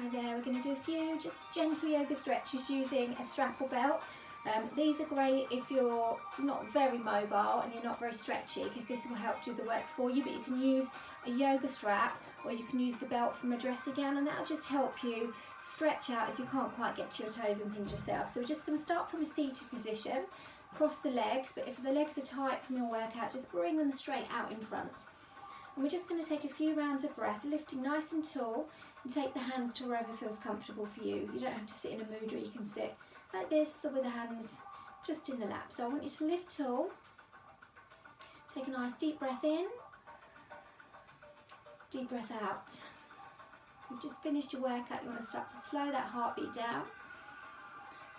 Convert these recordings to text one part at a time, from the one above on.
Hi there, we're going to do a few just gentle yoga stretches using a strap or belt. These are great if you're not very mobile and you're not very stretchy, because this will help do the work for you, but you can use a yoga strap or you can use the belt from a dressing gown, and that'll just help you stretch out if you can't quite get to your toes and things yourself. So we're just going to start from a seated position, cross the legs, but if the legs are tight from your workout, just bring them straight out in front. And we're just going to take a few rounds of breath, lifting nice and tall, and take the hands to wherever feels comfortable for you. You don't have to sit in a mudra, you can sit like this or with the hands just in the lap. So I want you to lift tall, take a nice deep breath in, deep breath out. You've just finished your workout, you want to start to slow that heartbeat down.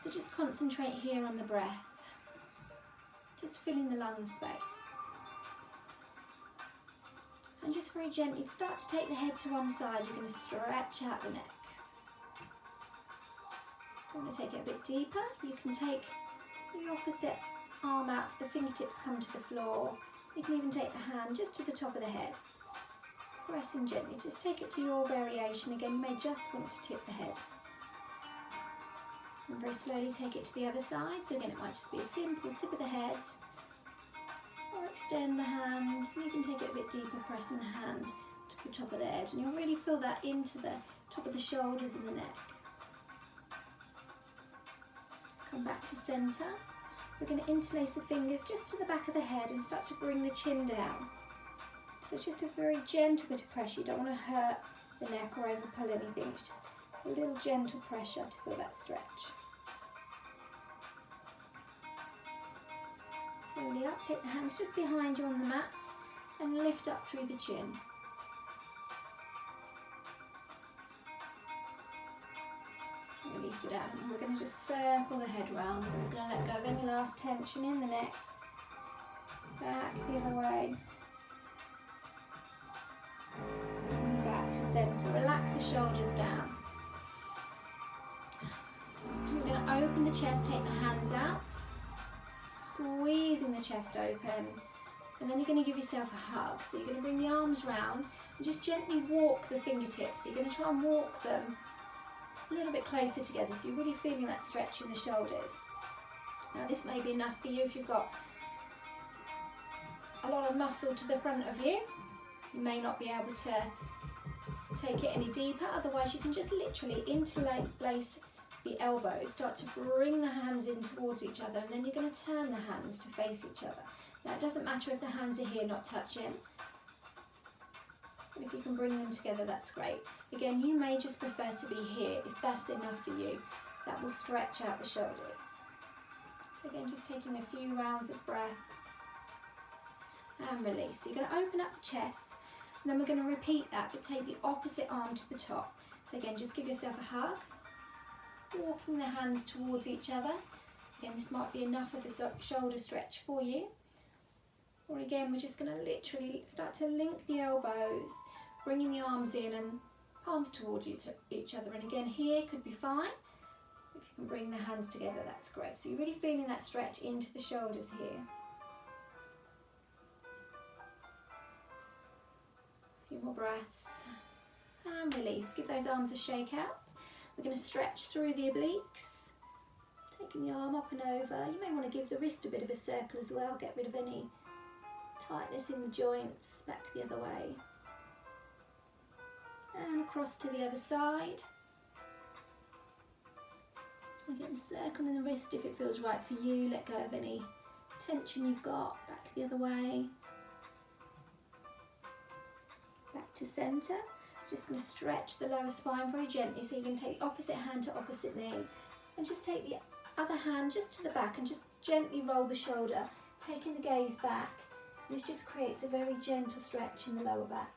So just concentrate here on the breath, just filling the lung space. And just very gently start to take the head to one side. You're going to stretch out the neck. You want to take it a bit deeper. You can take the opposite arm out so the fingertips come to the floor. You can even take the hand just to the top of the head. Pressing gently. Just take it to your variation. Again, you may just want to tip the head. And very slowly take it to the other side. So again, it might just be a simple tip of the head. Or extend the hand. You can take it a bit deeper, pressing the hand to the top of the head. And you'll really feel that into the top of the shoulders and the neck. Come back to centre. We're going to interlace the fingers just to the back of the head and start to bring the chin down. So it's just a very gentle bit of pressure. You don't want to hurt the neck or overpull anything. It's just a little gentle pressure to feel that stretch. Slowly up, take the hands just behind you on the mat and lift up through the chin. Release it out, and we're going to just circle the head round. So it's going to let go of any last tension in the neck. Back the other way. And back to centre. Relax the shoulders down. We're going to open the chest, take the hands out. Squeezing the chest open, and then you're going to give yourself a hug. So you're going to bring the arms round and just gently walk the fingertips. So you're going to try and walk them a little bit closer together, so you're really feeling that stretch in the shoulders. Now this may be enough for you if you've got a lot of muscle to the front of you. You may not be able to take it any deeper, otherwise you can just literally interlace the elbows, start to bring the hands in towards each other, and then you're going to turn the hands to face each other. Now it doesn't matter if the hands are here not touching. If you can bring them together, that's great. Again, you may just prefer to be here if that's enough for you. That will stretch out the shoulders. So again, just taking a few rounds of breath and release. So you're going to open up the chest, and then we're going to repeat that, but take the opposite arm to the top. So again, just give yourself a hug. Walking the hands towards each other. Again, this might be enough of a shoulder stretch for you. Or again, we're just going to literally start to link the elbows, bringing the arms in and palms towards each other. And again, here could be fine. If you can bring the hands together, that's great. So you're really feeling that stretch into the shoulders here. A few more breaths. And release. Give those arms a shake out. We're going to stretch through the obliques, taking the arm up and over. You may want to give the wrist a bit of a circle as well, get rid of any tightness in the joints, back the other way. And across to the other side. Again, circling the wrist if it feels right for you, let go of any tension you've got, back the other way. Back to centre. Just going to stretch the lower spine very gently, so you can take the opposite hand to opposite knee and just take the other hand just to the back and just gently roll the shoulder, taking the gaze back. This just creates a very gentle stretch in the lower back.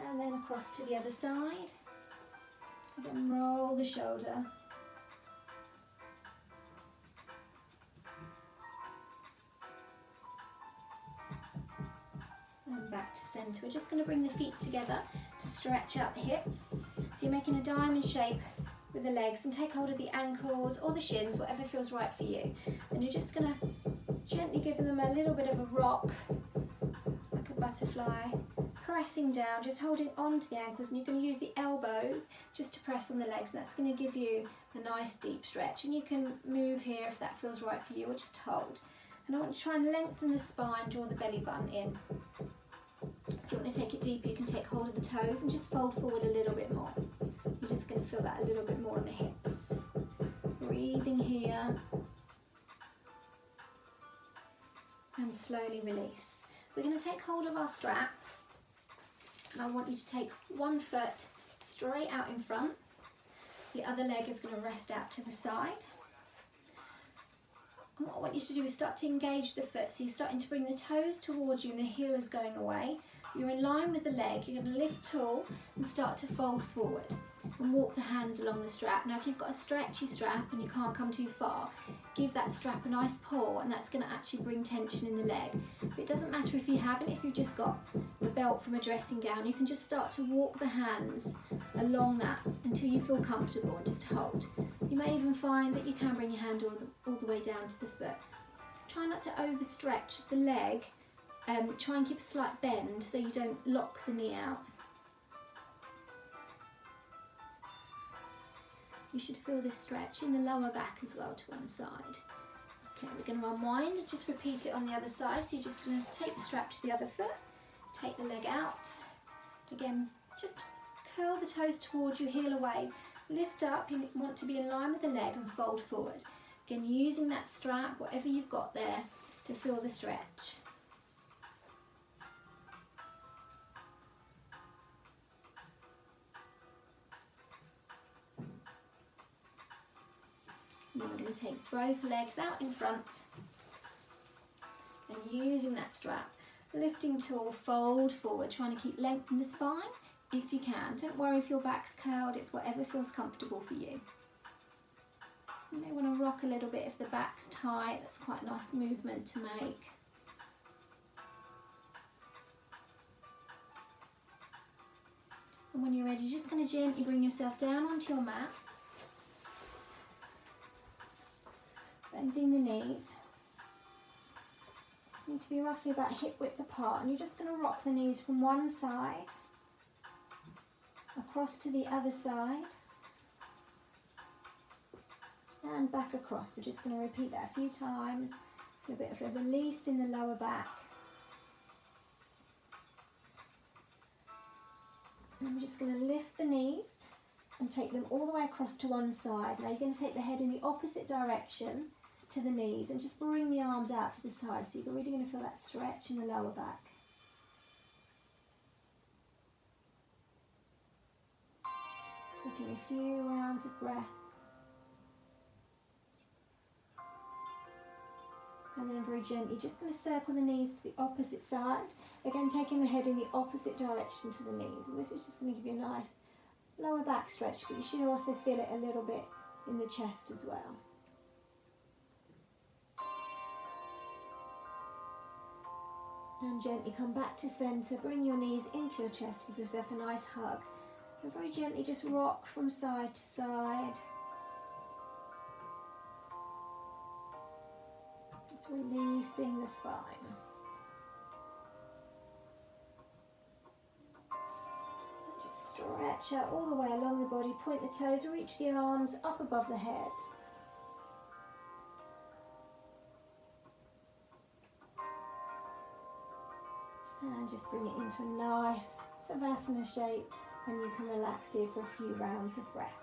And then across to the other side. Again, roll the shoulder. And back to centre. We're just going to bring the feet together to stretch out the hips. So you're making a diamond shape with the legs, and take hold of the ankles or the shins, whatever feels right for you. And you're just going to gently give them a little bit of a rock butterfly, pressing down, just holding on to the ankles, and you're going to use the elbows just to press on the legs, and that's going to give you a nice deep stretch. And you can move here if that feels right for you, or just hold. And I want you to try and lengthen the spine, draw the belly button in. If you want to take it deeper, you can take hold of the toes and just fold forward a little bit more. You're just going to feel that a little bit more in the hips. Breathing here. And slowly release. We're going to take hold of our strap, and I want you to take one foot straight out in front. The other leg is going to rest out to the side. And what I want you to do is start to engage the foot. So you're starting to bring the toes towards you and the heel is going away. You're in line with the leg. You're going to lift tall and start to fold forward and walk the hands along the strap. Now if you've got a stretchy strap and you can't come too far, give that strap a nice pull, and that's going to actually bring tension in the leg. But it doesn't matter if you haven't, if you've just got the belt from a dressing gown, you can just start to walk the hands along that until you feel comfortable, and just hold. You may even find that you can bring your hand all the way down to the foot. Try not to overstretch the leg, try and keep a slight bend so you don't lock the knee out. You should feel this stretch in the lower back as well to one side. Okay, we're going to unwind and just repeat it on the other side. So you're just going to take the strap to the other foot, take the leg out. Again, just curl the toes towards you, heel away. Lift up, you want to be in line with the leg, and fold forward. Again, using that strap, whatever you've got there, to feel the stretch. Now we're going to take both legs out in front and using that strap, lifting tall, fold forward, trying to keep length in the spine if you can. Don't worry if your back's curled, it's whatever feels comfortable for you. You may want to rock a little bit if the back's tight, that's quite a nice movement to make. And when you're ready, you're just going to gently bring yourself down onto your mat. Bending the knees. You need to be roughly about hip width apart, and you're just going to rock the knees from one side across to the other side and back across. We're just going to repeat that a few times. A bit of a release in the lower back. And I'm just going to lift the knees and take them all the way across to one side. Now you're going to take the head in the opposite direction to the knees and just bring the arms out to the side, so you're really going to feel that stretch in the lower back. Taking a few rounds of breath. And then very gently, just going to circle the knees to the opposite side. Again, taking the head in the opposite direction to the knees. And this is just going to give you a nice lower back stretch, but you should also feel it a little bit in the chest as well. And gently come back to centre, bring your knees into your chest, give yourself a nice hug. And very gently just rock from side to side. Just releasing the spine. Just stretch out all the way along the body, point the toes, reach the arms up above the head. And just bring it into a nice Savasana shape, and you can relax here for a few rounds of breath.